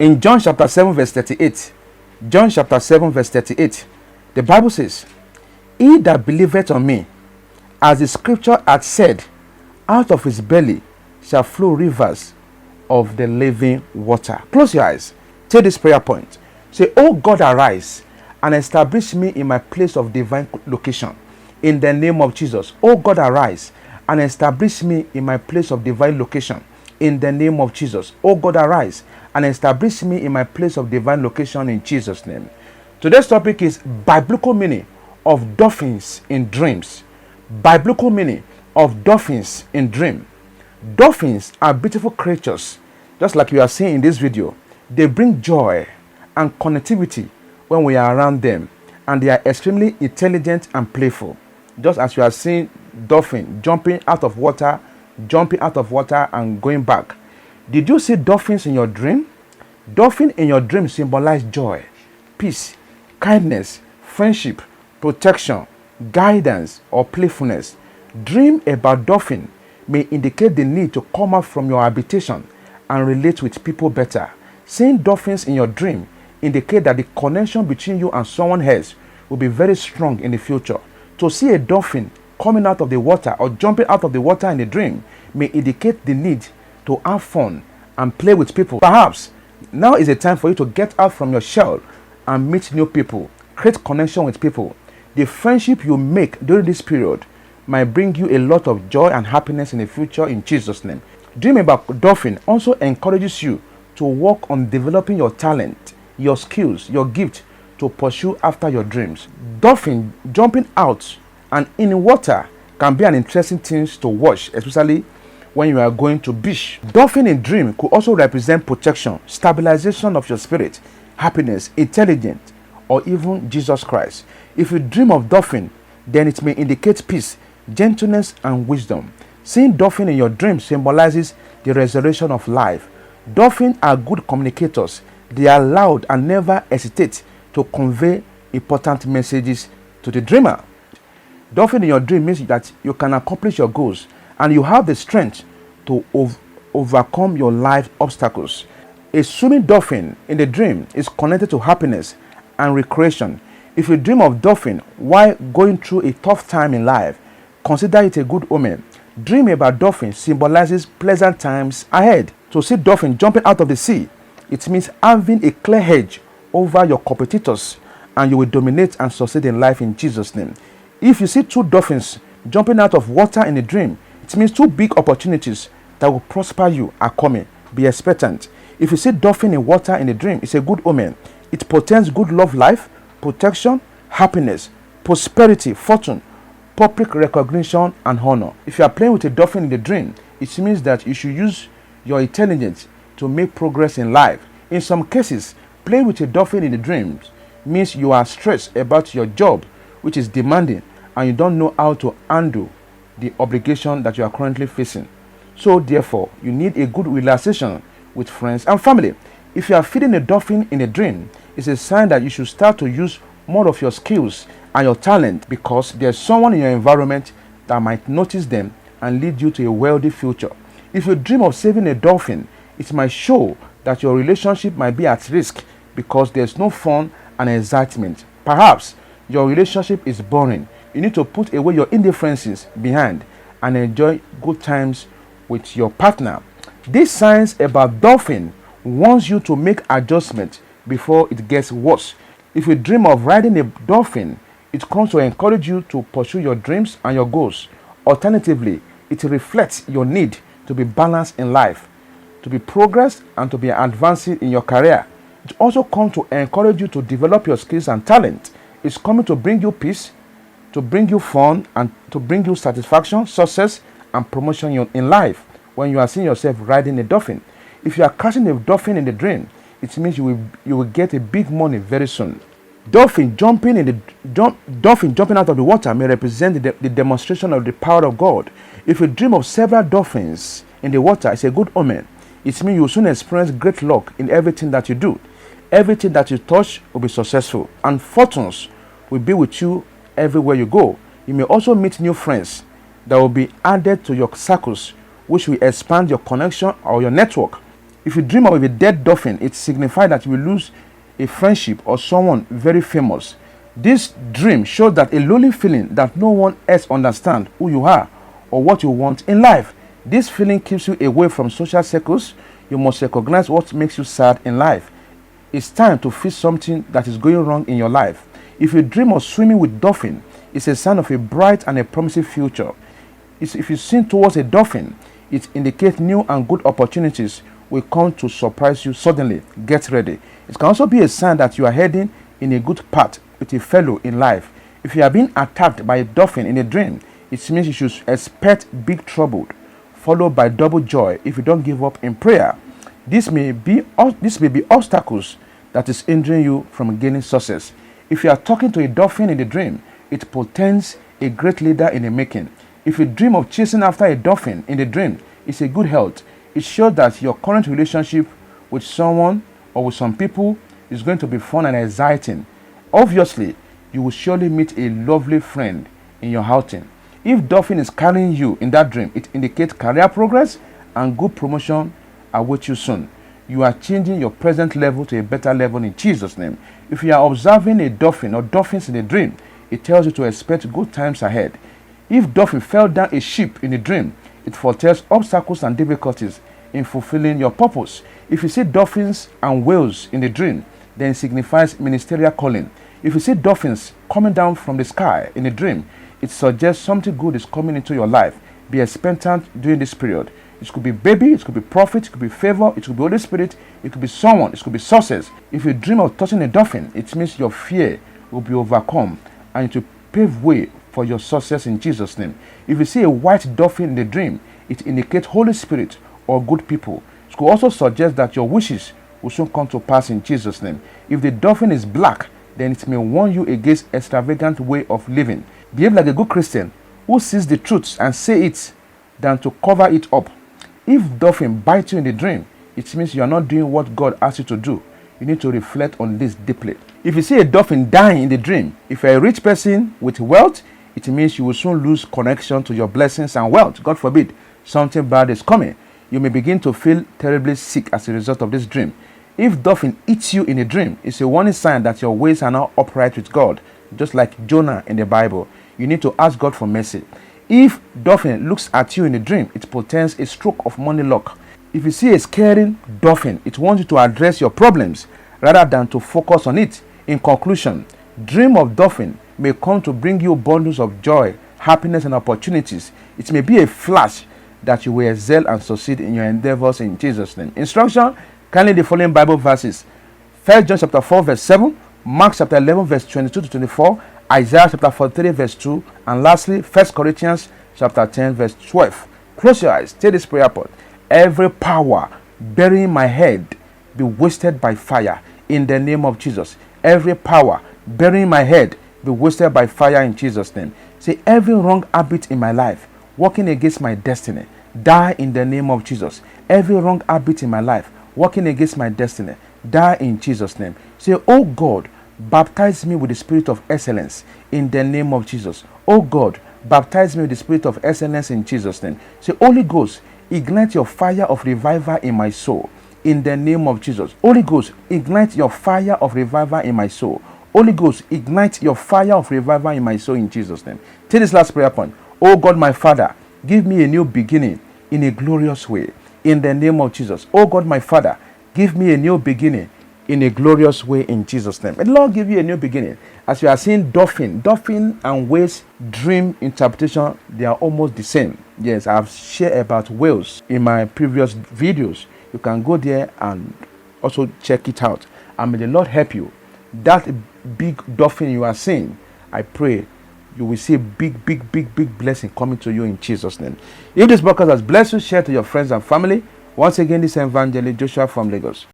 In John chapter 7 verse 38, John chapter 7 verse 38, the Bible says, "He that believeth on me, as the scripture hath said, out of his belly shall flow rivers of the living water." Close your eyes. Take this prayer point. Say, "Oh God, arise and establish me in my place of divine location. In the name of Jesus." Oh God, arise and establish me in my place of divine location. In the name of Jesus. Oh God, arise and establish me in my place of divine location in Jesus' name. Today's topic is biblical meaning of dolphins in dreams. Biblical meaning of dolphins in dream. Dolphins are beautiful creatures, just like you are seeing in this video. They bring joy and connectivity when we are around them, and they are extremely intelligent and playful. Just as you are seeing dolphin jumping out of water and going back. Did you see dolphins in your dream? Dolphin in your dream symbolize joy, peace, kindness, friendship, protection, guidance, or playfulness. Dream about dolphin may indicate the need to come out from your habitation and relate with people better. Seeing dolphins in your dream indicate that the connection between you and someone else will be very strong in the future. To see a dolphin coming out of the water or jumping out of the water in a dream may indicate the need to have fun and play with people. Perhaps now is a time for you to get out from your shell and meet new people, create connection with people. The friendship you make during this period might bring you a lot of joy and happiness in the future in Jesus' name. Dream about dolphin also encourages you to work on developing your talent, your skills, your gift to pursue after your dreams. Dolphin jumping out and in water can be an interesting thing to watch, especially when you are going to beach. Dolphin in dream could also represent protection, stabilization of your spirit, happiness, intelligence, or even Jesus Christ. If you dream of dolphin, then it may indicate peace, gentleness, and wisdom. Seeing dolphin in your dream symbolizes the resurrection of life. Dolphins are good communicators. They are loud and never hesitate to convey important messages to the dreamer. Dolphin in your dream means that you can accomplish your goals and you have the strength to overcome your life obstacles. A swimming dolphin in the dream is connected to happiness and recreation. If you dream of dolphin while going through a tough time in life, consider it a good omen. Dream about dolphin symbolizes pleasant times ahead. To see dolphin jumping out of the sea, it means having a clear edge over your competitors, and you will dominate and succeed in life in Jesus' name. If you see two dolphins jumping out of water in a dream, it means two big opportunities that will prosper you are coming. Be expectant. If you see dolphin in water in a dream, it's a good omen. It portends good love life, protection, happiness, prosperity, fortune, public recognition, and honor. If you are playing with a dolphin in the dream, it means that you should use your intelligence to make progress in life. In some cases, playing with a dolphin in the dreams means you are stressed about your job, which is demanding, and you don't know how to handle the obligation that you are currently facing. So therefore, you need a good relaxation with friends and family. If you are feeding a dolphin in a dream, it's a sign that you should start to use more of your skills and your talent, because there's someone in your environment that might notice them and lead you to a wealthy future. If you dream of saving a dolphin, it might show that your relationship might be at risk because there's no fun and excitement. Perhaps your relationship is boring. You need to put away your indifferences behind and enjoy good times with your partner. These signs about dolphin wants you to make adjustments before it gets worse. If you dream of riding a dolphin, it comes to encourage you to pursue your dreams and your goals. Alternatively, it reflects your need to be balanced in life, to be progressed, and to be advancing in your career. It also comes to encourage you to develop your skills and talent. It's coming to bring you peace, to bring you fun, and to bring you satisfaction, success, and promotion in life when you are seeing yourself riding a dolphin. If you are catching a dolphin in the dream, it means you will get a big money very soon. Dolphin jumping out of the water may represent the demonstration of the power of God. If you dream of several dolphins in the water, it's a good omen. It means you will soon experience great luck in everything that you do. Everything that you touch will be successful, and fortunes will be with you everywhere you go. You may also meet new friends that will be added to your circles, which will expand your connection or your network. If you dream of a dead dolphin, it signifies that you will lose a friendship or someone very famous. This dream shows that a lonely feeling that no one else understands who you are or what you want in life. This feeling keeps you away from social circles. You must recognize what makes you sad in life. It's time to fix something that is going wrong in your life. If you dream of swimming with dolphin, it's a sign of a bright and a promising future. If you swim towards a dolphin, it indicates new and good opportunities will come to surprise you suddenly. Get ready. It can also be a sign that you are heading in a good path with a fellow in life. If you are being attacked by a dolphin in a dream, it means you should expect big trouble, followed by double joy if you don't give up in prayer. This may be obstacles that is hindering you from gaining success. If you are talking to a dolphin in the dream, it portends a great leader in the making. If you dream of chasing after a dolphin in the dream, it's a good health. It shows that your current relationship with someone or with some people is going to be fun and exciting. Obviously, you will surely meet a lovely friend in your outing. If dolphin is carrying you in that dream, it indicates career progress and good promotion await you soon. You are changing your present level to a better level in Jesus' name. If you are observing a dolphin or dolphins in a dream, it tells you to expect good times ahead. If dolphin fell down a ship in a dream, it foretells obstacles and difficulties in fulfilling your purpose. If you see dolphins and whales in a dream, then it signifies ministerial calling. If you see dolphins coming down from the sky in a dream, it suggests something good is coming into your life. Be expectant during this period. It could be baby, it could be prophet, it could be favor, it could be Holy Spirit, it could be someone, it could be success. If you dream of touching a dolphin, it means your fear will be overcome and it will pave way for your success in Jesus' name. If you see a white dolphin in the dream, it indicates Holy Spirit or good people. It could also suggest that your wishes will soon come to pass in Jesus' name. If the dolphin is black, then it may warn you against extravagant way of living. Behave like a good Christian who sees the truth and say it than to cover it up. If dolphin bites you in the dream, it means you are not doing what God asked you to do. You need to reflect on this deeply. If you see a dolphin dying in the dream, if you're a rich person with wealth, it means you will soon lose connection to your blessings and wealth. God forbid, something bad is coming. You may begin to feel terribly sick as a result of this dream. If dolphin eats you in a dream, it's a warning sign that your ways are not upright with God, just like Jonah in the Bible. You need to ask God for mercy. If dolphin looks at you in a dream, it portends a stroke of money luck. If you see a scaring dolphin, it wants you to address your problems rather than to focus on it. In conclusion, dream of dolphin may come to bring you bundles of joy, happiness, and opportunities. It may be a flash that you will excel and succeed in your endeavors in Jesus' name. Instruction: kindly the following Bible verses: 1 John chapter 4 verse 7, Mark chapter 11 verse 22 to 24, Isaiah chapter 43 verse 2, and lastly 1 Corinthians chapter 10 verse 12. Close your eyes. Take this prayer point. Every power burying my head be wasted by fire in the name of Jesus. Every power burying my head be wasted by fire in Jesus' name. Say, every wrong habit in my life working against my destiny, die in the name of Jesus. Every wrong habit in my life working against my destiny, die in Jesus' name. Say, oh God, baptize me with the spirit of excellence in the name of Jesus. Oh God, baptize me with the spirit of excellence in Jesus' name. Say, Holy Ghost, ignite your fire of revival in my soul in the name of Jesus. Holy Ghost, ignite your fire of revival in my soul. Holy Ghost, ignite your fire of revival in my soul in Jesus' name. Take this last prayer point. Oh God, my Father, give me a new beginning in a glorious way in the name of Jesus. Oh God, my Father, give me a new beginning in a glorious way in Jesus' name. And the Lord give you a new beginning. As you are seeing dolphin and whales dream interpretation, they are almost the same. Yes, I've shared about whales in my previous videos. You can go there and also check it out. And may the Lord help you. That big dolphin you are seeing, I pray you will see a big blessing coming to you in Jesus' name. If this podcast has blessed you, share to your friends and family. Once again, this is Evangelist Joshua from Lagos.